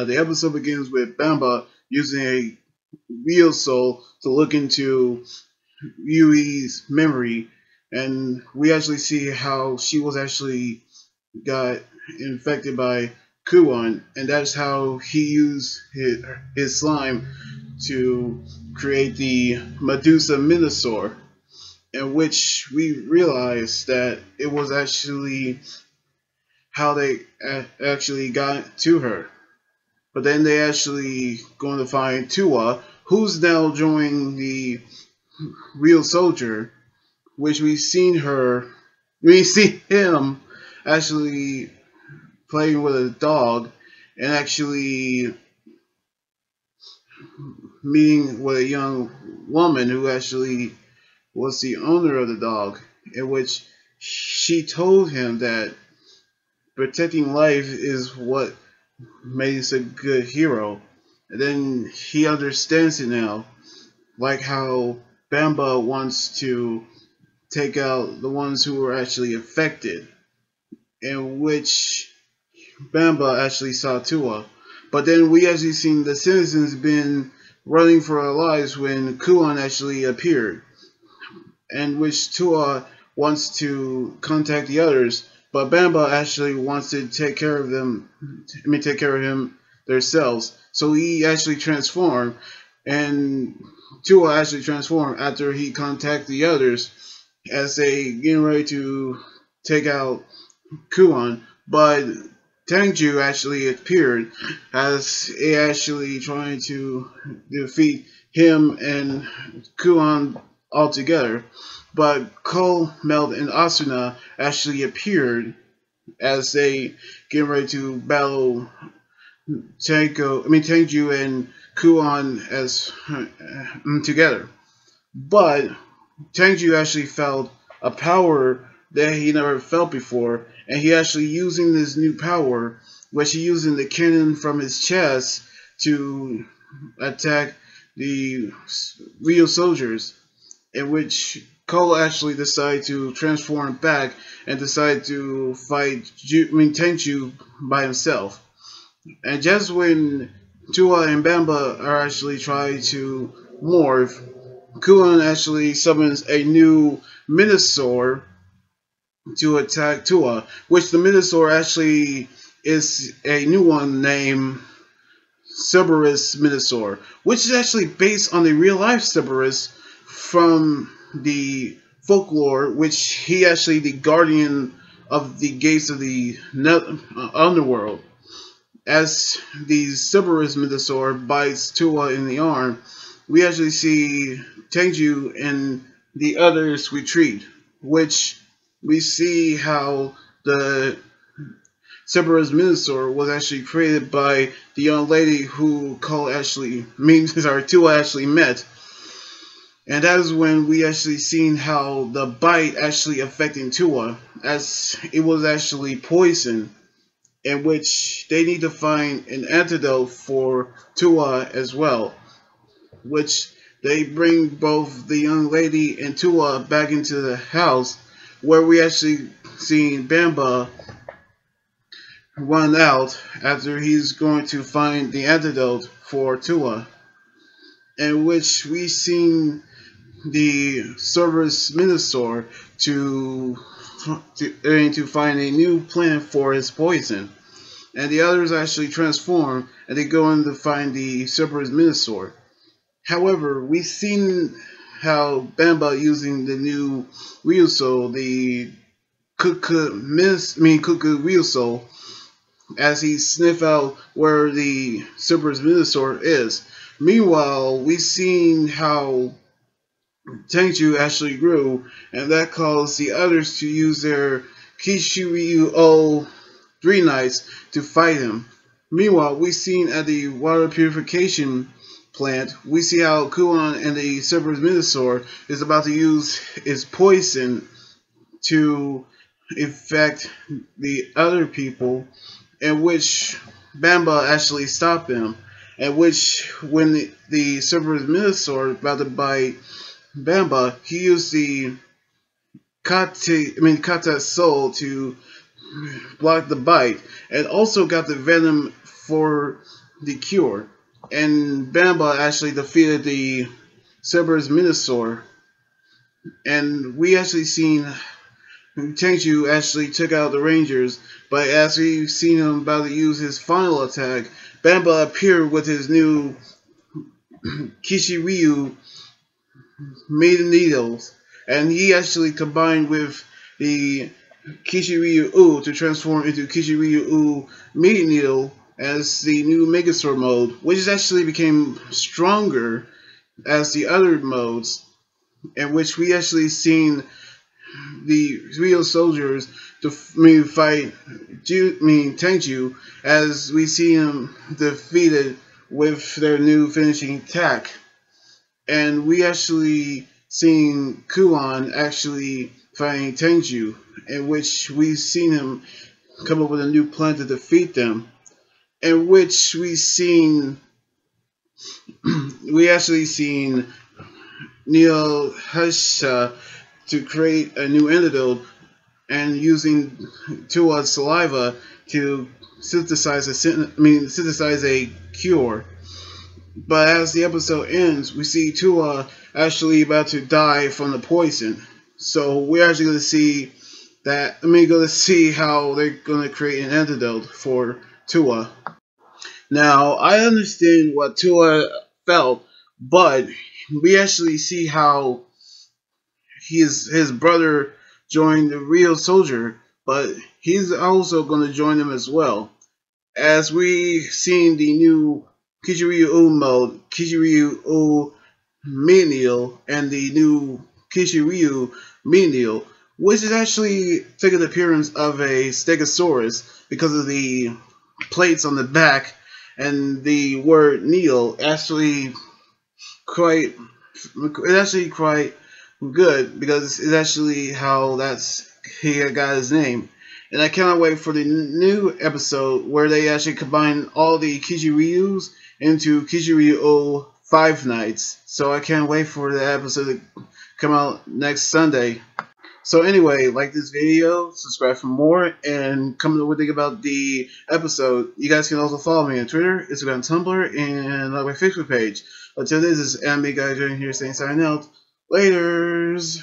The episode begins with Banba using a real soul to look into Yui's memory, and we actually see how she was actually got infected by Kuon, and that's how he used his slime to create the Medusa Minosaur, in which we realized that it was actually how they actually got to her. But then they actually going to find Tua, who's now joining the Ryusoulger, which we see him actually playing with a dog and actually meeting with a young woman who actually was the owner of the dog, in which she told him that protecting life is what makes a good hero. And then he understands it now, like how Banba wants to take out the ones who were actually affected, in which Banba actually saw Tua. But then we actually seen the citizens been running for our lives when Kuon actually appeared, and which Tua wants to contact the others, but Banba actually wants to take care of them. Take care of him themselves. So he actually transformed, and Tua actually transformed after he contacted the others as they getting ready to take out Kuon. But Tangju actually appeared as he actually trying to defeat him and Kuon altogether. But Cole, Meld, and Asuna actually appeared as they get ready to battle Tangju and Kuon as together. But Tangju actually felt a power that he never felt before, and he actually using this new power, which he using the cannon from his chest to attack the real soldiers, in which Cole actually decided to transform back and decide to fight Tangju by himself. And just when Tua and Banba are actually trying to morph, Kuon actually summons a new Minosaur to attack Tua, which the Minosaur actually is a new one named Cerberus Minosaur, which is actually based on the real life Cerberus from the folklore, which he actually the guardian of the gates of the underworld. As the Cerberus Minosaur bites Tua in the arm, we actually see Tangju and the others retreat, which we see how the Cerberus Minosaur was actually created by the young lady who Tua actually met. And that is when we actually seen how the bite actually affecting Tua, as it was actually poison, in which they need to find an antidote for Tua as well, which they bring both the young lady and Tua back into the house, where we actually seen Banba run out after he's going to find the antidote for Tua, in which we seen the Cerberus Minosaur to find a new plan for his poison. And the others actually transform and they go in to find the Cerberus Minosaur. However, we've seen how Banba using the new Ryusoul, the Cuckoo Ryusoul, as he sniff out where the Cerberus Minosaur is. Meanwhile, we've seen how Tangju actually grew, and that caused the others to use their Kishiryu-Oh 3 Knights to fight him. Meanwhile, we've seen at the water purification plant, we see how Kuon and the Cerberus Minosaur is about to use his poison to infect the other people, in which Banba actually stopped him, and which when the Cerberus Minosaur about to bite Banba, he used the Kata soul to block the bite, and also got the venom for the cure, and Banba actually defeated the Cerberus Minosaur, and we actually seen Tenchu actually took out the Rangers, but as we've seen him about to use his final attack, Banba appeared with his new Kishiryu Milneedles, and he actually combined with the Kishiryu-Oh to transform into Kishiryu-Oh Milneedle as the new Megazord mode, which actually became stronger as the other modes, in which we actually seen the Ryusoulgers to fight Tenchu, as we see him defeated with their new finishing attack. And we actually seen Kuon actually fighting Tenchu, in which we've seen him come up with a new plan to defeat them. In which we actually seen Neo Husha to create a new antidote and using Tua's saliva to synthesize a cure. But as the episode ends, we see Tua actually about to die from the poison. So we're actually going to see that. Going to see how they're going to create an antidote for Tua. Now, I understand what Tua felt, but we actually see how his brother joined the Ryusoulger, but he's also going to join them as well. As we seen the new Kishiryu-Oh mode, Kishiryu-Oh Milneedle, and the new Kishiryu Milneedle, which is actually taking the appearance of a Stegosaurus because of the plates on the back, and the word needle actually quite good because it's actually how he got his name. And I cannot wait for the new episode where they actually combine all the Kishiryus into Kishiryu-Oh Five Nights. So I can't wait for the episode to come out next Sunday. So anyway, like this video, subscribe for more, and comment what you think about the episode. You guys can also follow me on Twitter, Instagram, Tumblr, and my Facebook page. Until this is Anime Guy Joining here saying sign out. Laters!